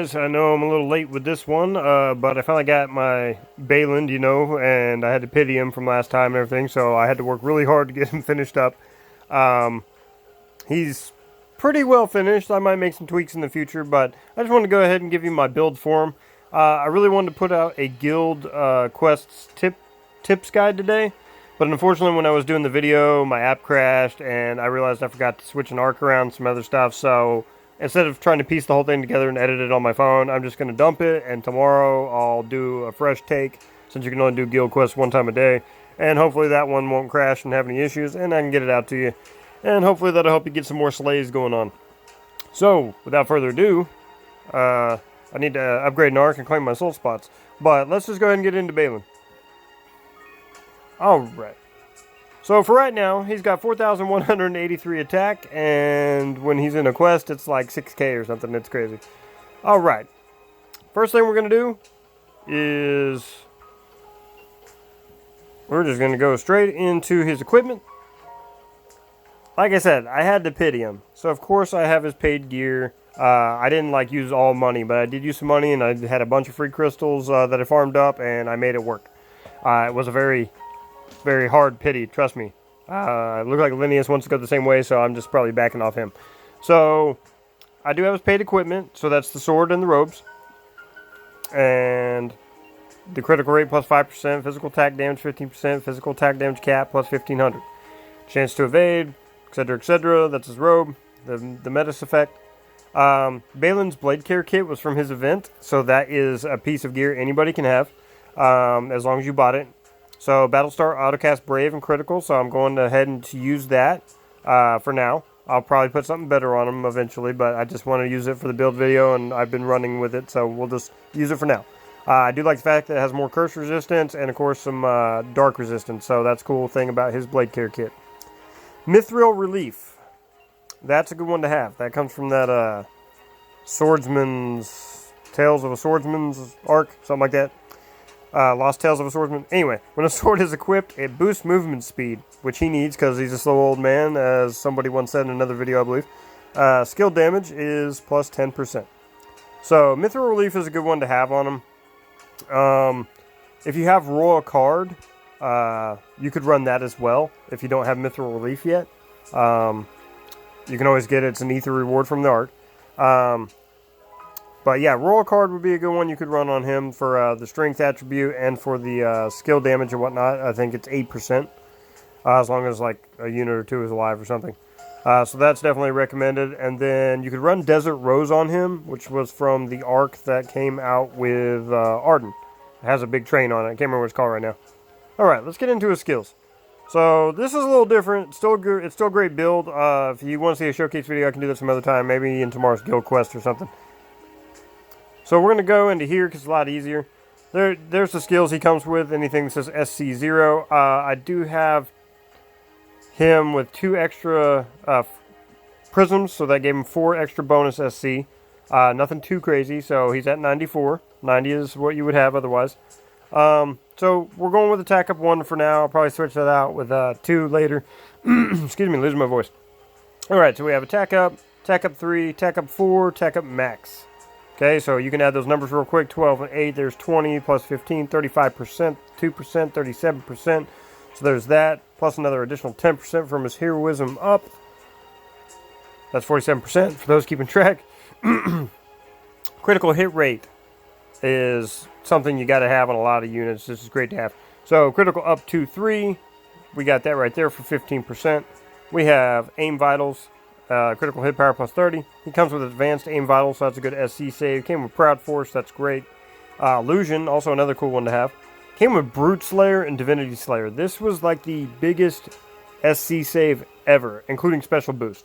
guys, I know I'm a little late with this one, but I finally got my Beyland, and I had to pity him from last time and everything, so I had to work really hard to get him finished up. He's pretty well finished. I might make some tweaks in the future, but I just wanted to go ahead and give you my build for him. I really wanted to put out a guild quests tips guide today, but unfortunately when I was doing the video, my app crashed, and I realized I forgot to switch an arc around, some other stuff, so instead of trying to piece the whole thing together and edit it on my phone, I'm just going to dump it, and tomorrow I'll do a fresh take, since you can only do guild quests one time a day, and hopefully that one won't crash and have any issues, and I can get it out to you, and hopefully that'll help you get some more slays going on. So, without further ado, I need to upgrade an arc and claim my soul spots, but let's just go ahead and get into Beyland. Alright. So for right now, he's got 4,183 attack, and when he's in a quest, it's like 6k or something. It's crazy. Alright. First thing we're going to do is we're just going to go straight into his equipment. Like I said, I had to pity him. So of course I have his paid gear. I didn't use all money, but I did use some money, and I had a bunch of free crystals that I farmed up, and I made it work. It was a very hard pity, trust me. It looked like Linnaeus wants to go the same way, so I'm just probably backing off him. So, I do have his paid equipment, so that's the sword and the robes. And the critical rate plus 5%, physical attack damage 15%, physical attack damage cap plus 1500. Chance to evade, etc., etc. That's his robe, the Metis effect. Beyland's Blade Care Kit was from his event, so that is a piece of gear anybody can have, as long as you bought it. So, Battlestar Autocast Brave and Critical, so I'm going ahead and to use that for now. I'll probably put something better on them eventually, but I just want to use it for the build video, and I've been running with it, so we'll just use it for now. I do like the fact that it has more curse resistance and, of course, some dark resistance, so that's a cool thing about his Blade Care Kit. Mithril Relief. That's a good one to have. That comes from that Swordsman's... Tales of a Swordsman's arc, something like that. Lost Tales of a Swordsman. Anyway, when a sword is equipped, it boosts movement speed, which he needs because he's a slow old man, as somebody once said in another video, I believe. Skill damage is plus 10%. So, Mithril Relief is a good one to have on him. If you have Royal Card, you could run that as well if you don't have Mithril Relief yet. You can always get it. It's an ether reward from the art. But yeah, Royal Card would be a good one you could run on him for the strength attribute and for the skill damage and whatnot. I think it's 8%, as long as like a unit or two is alive or something. So that's definitely recommended. And then you could run Desert Rose on him, which was from the arc that came out with Arden. It has a big train on it. I can't remember what it's called right now. Alright, let's get into his skills. So this is a little different. It's still good. It's still a great build. If you want to see a showcase video, I can do that some other time. Maybe in tomorrow's guild quest or something. So we're going to go into here because it's a lot easier. There's the skills he comes with. Anything that says SC0. I do have him with 2 extra prisms, so that gave him 4 extra bonus SC. Nothing too crazy, so he's at 94. 90 is what you would have otherwise. So we're going with attack up 1 for now. I'll probably switch that out with 2 later. Excuse me, losing my voice. Alright, so we have attack up 3, attack up 4, attack up max. Okay, so you can add those numbers real quick. 12 and 8, there's 20 plus 15, 35%, 2%, 37%. So there's that, plus another additional 10% from his heroism up. That's 47% for those keeping track. Critical hit rate is something you got to have on a lot of units. This is great to have. So critical up to 3, we got that right there for 15%. We have aim vitals. Critical hit power plus 30. He comes with advanced aim vital, so that's a good SC save. Came with Proud Force, that's great. Illusion, also another cool one to have. Came with Brute Slayer and Divinity Slayer. This was like the biggest SC save ever, including special boost.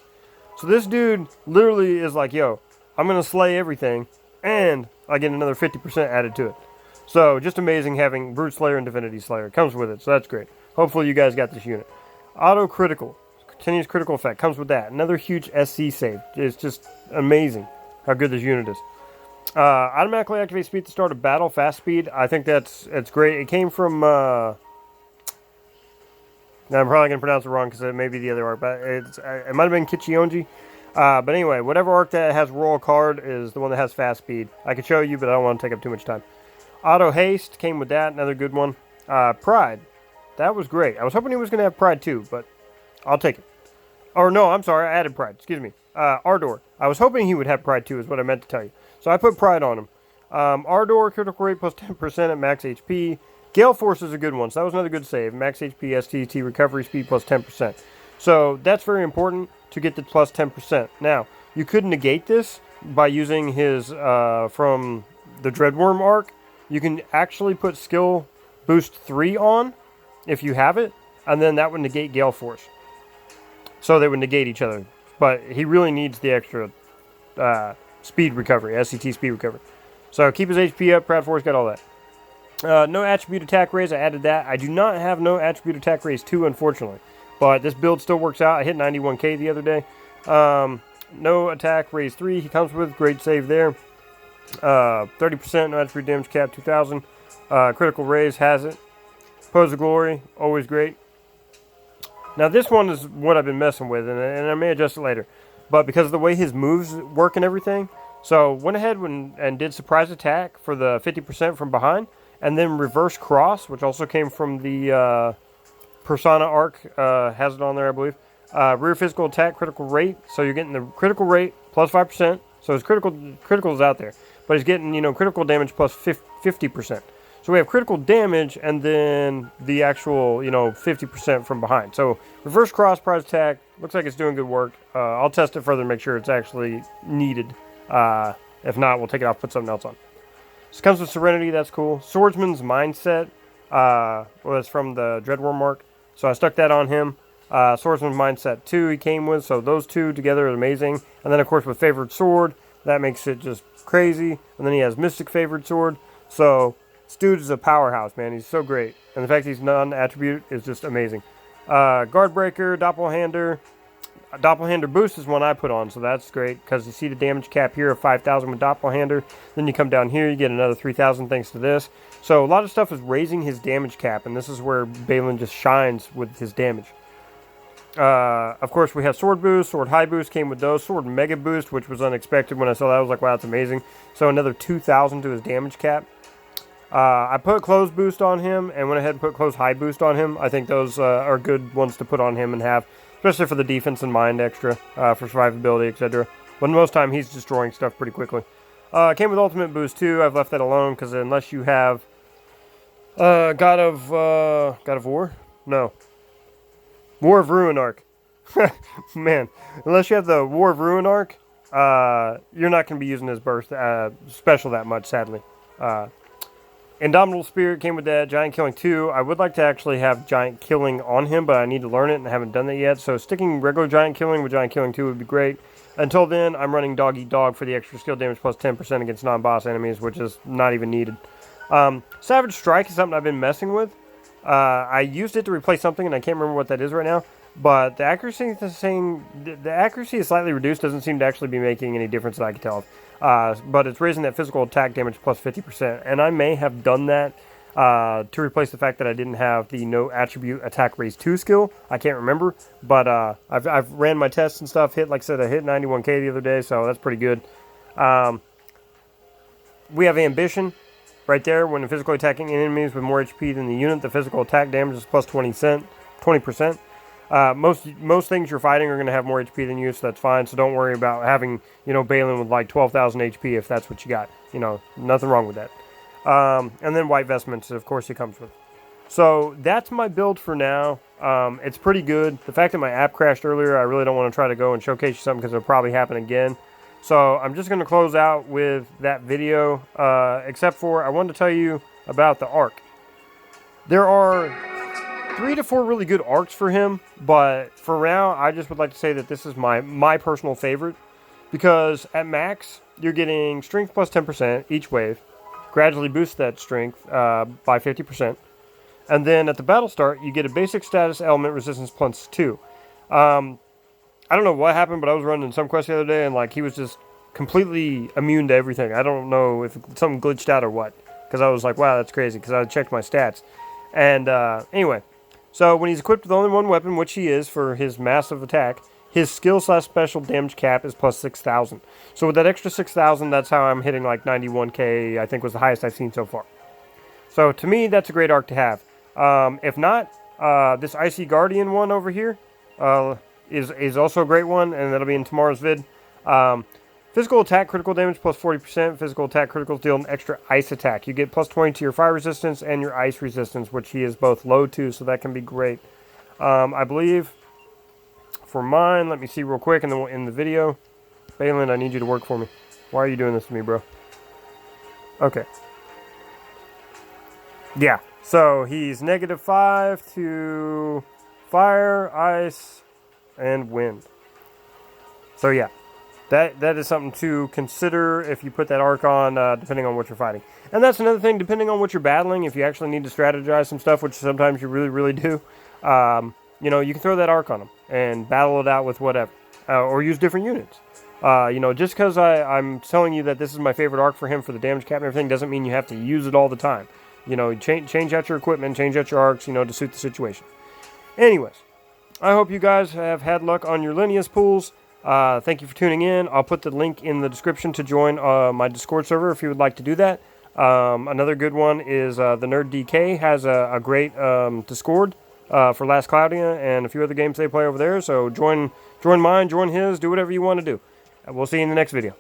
So this dude literally is like, yo, I'm going to slay everything, and I get another 50% added to it. So just amazing having Brute Slayer and Divinity Slayer. It comes with it, so that's great. Hopefully you guys got this unit. Auto Critical. Continuous critical effect comes with that. Another huge SC save. It's just amazing how good this unit is. Automatically activate speed at the start of battle. Fast speed. I think it's great. It came from... now I'm probably going to pronounce it wrong because it may be the other art, but it might have been Kichionji. But anyway, whatever arc that has royal card is the one that has fast speed. I could show you, but I don't want to take up too much time. Auto haste came with that, another good one. Pride, that was great. I was hoping he was going to have pride too, but I'll take it. Or no, I'm sorry, I added pride. Excuse me. Ardor. I was hoping he would have pride too, is what I meant to tell you. So I put pride on him. Ardor, critical rate plus 10% at max HP. Gale Force is a good one, so that was another good save. Max HP, STT, recovery speed plus 10%. So that's very important to get the plus 10%. Now, you could negate this by using his, from the Dreadworm arc. You can actually put skill boost 3 on, if you have it, and then that would negate Gale Force. So they would negate each other. But he really needs the extra speed recovery, SCT speed recovery. So keep his HP up, Proud Force got all that. No attribute attack raise, I added that. I do not have no attribute attack raise 2, unfortunately. But this build still works out. I hit 91k the other day. No attack raise 3, he comes with, great save there. 30% no attribute damage cap, 2000. Critical raise has it. Pose of Glory, always great. Now this one is what I've been messing with, and I may adjust it later. But because of the way his moves work and everything, so went ahead and did surprise attack for the 50% from behind, and then reverse cross, which also came from the Persona arc, has it on there, I believe. Rear physical attack, critical rate, so you're getting the critical rate plus 5%, so his critical is out there, but he's getting, critical damage plus 50%. So we have critical damage and then the actual, 50% from behind. So reverse cross, prize attack, looks like it's doing good work. I'll test it further and make sure it's actually needed. If not, we'll take it off, put something else on. This comes with Serenity, that's cool. Swordsman's Mindset, that's from the Dreadworm mark. So I stuck that on him. Swordsman's Mindset 2 he came with, so those two together are amazing. And then of course with Favored Sword, that makes it just crazy. And then he has Mystic Favored Sword. So this dude is a powerhouse, man. He's so great. And the fact he's non-attribute is just amazing. Guardbreaker, Doppelhander Boost is one I put on, so that's great. Because you see the damage cap here of 5,000 with Doppelhander. Then you come down here, you get another 3,000 thanks to this. So a lot of stuff is raising his damage cap. And this is where Beyland just shines with his damage. Of course, we have Sword Boost, Sword High Boost came with those. Sword Mega Boost, which was unexpected when I saw that. I was like, wow, that's amazing. So another 2,000 to his damage cap. I put Close Boost on him and went ahead and put Close High Boost on him. I think those are good ones to put on him and have, especially for the defense and mind extra, for survivability, etc. But most time he's destroying stuff pretty quickly. Came with Ultimate Boost too. I've left that alone because unless you have God of War? No. War of Ruin arc. Man, unless you have the War of Ruin arc, you're not going to be using his burst special that much, sadly. Indomitable Spirit came with that. Giant Killing 2. I would like to actually have Giant Killing on him, but I need to learn it and I haven't done that yet. So sticking regular Giant Killing with Giant Killing 2 would be great. Until then, I'm running Dog Eat Dog for the extra skill damage plus 10% against non-boss enemies, which is not even needed. Savage Strike is something I've been messing with. I used it to replace something, and I can't remember what that is right now. But the accuracy is slightly reduced. Doesn't seem to actually be making any difference that I can tell of. But it's raising that physical attack damage plus 50%. And I may have done that to replace the fact that I didn't have the no attribute attack raise 2 skill. I can't remember. But I've ran my tests and stuff. Like I said, I hit 91k the other day, so that's pretty good. We have Ambition. Right there, when physically attacking enemies with more HP than the unit, the physical attack damage is plus 20%. Most things you're fighting are going to have more HP than you, so that's fine. So don't worry about having, Beyland with like 12,000 HP if that's what you got. Nothing wrong with that. And then White Vestments, of course, he comes with. So that's my build for now. It's pretty good. The fact that my app crashed earlier, I really don't want to try to go and showcase you something because it'll probably happen again. So I'm just going to close out with that video, except for I wanted to tell you about the arc. There are 3 to 4 really good arcs for him, but for now, I just would like to say that this is my personal favorite, because at max, you're getting strength plus 10% each wave, gradually boost that strength by 50%, and then at the battle start, you get a basic status element resistance plus 2. I don't know what happened, but I was running some quest the other day, and like he was just completely immune to everything. I don't know if something glitched out or what, because I was like, wow, that's crazy, because I checked my stats. And anyway, so when he's equipped with only one weapon, which he is for his massive attack, his skill/special damage cap is plus 6,000. So with that extra 6,000, that's how I'm hitting like 91k, I think was the highest I've seen so far. So to me, that's a great arc to have. If not, this Icy Guardian one over here is also a great one, and that'll be in tomorrow's vid. Physical attack critical damage plus 40%. Physical attack criticals deal an extra ice attack. You get plus 20 to your fire resistance and your ice resistance, which he is both low to, so that can be great. I believe for mine, let me see real quick in the video. Beyland, I need you to work for me. Why are you doing this to me, bro? Okay. Yeah, so he's -5 to fire, ice, and wind. So yeah. That is something to consider if you put that arc on, depending on what you're fighting. And that's another thing, depending on what you're battling, if you actually need to strategize some stuff, which sometimes you really, really do, you know, you can throw that arc on them and battle it out with whatever. Or use different units. You know, just because I'm telling you that this is my favorite arc for him for the damage cap and everything doesn't mean you have to use it all the time. You know, change out your equipment, change out your arcs, you know, to suit the situation. Anyways, I hope you guys have had luck on your Linnea's pools. Thank you for tuning in. I'll put the link in the description to join my Discord server if you would like to do that. Another good one is the Nerd DK has a great Discord for Last Cloudia and a few other games they play over there. So join mine, join his, do whatever you want to do. We'll see you in the next video.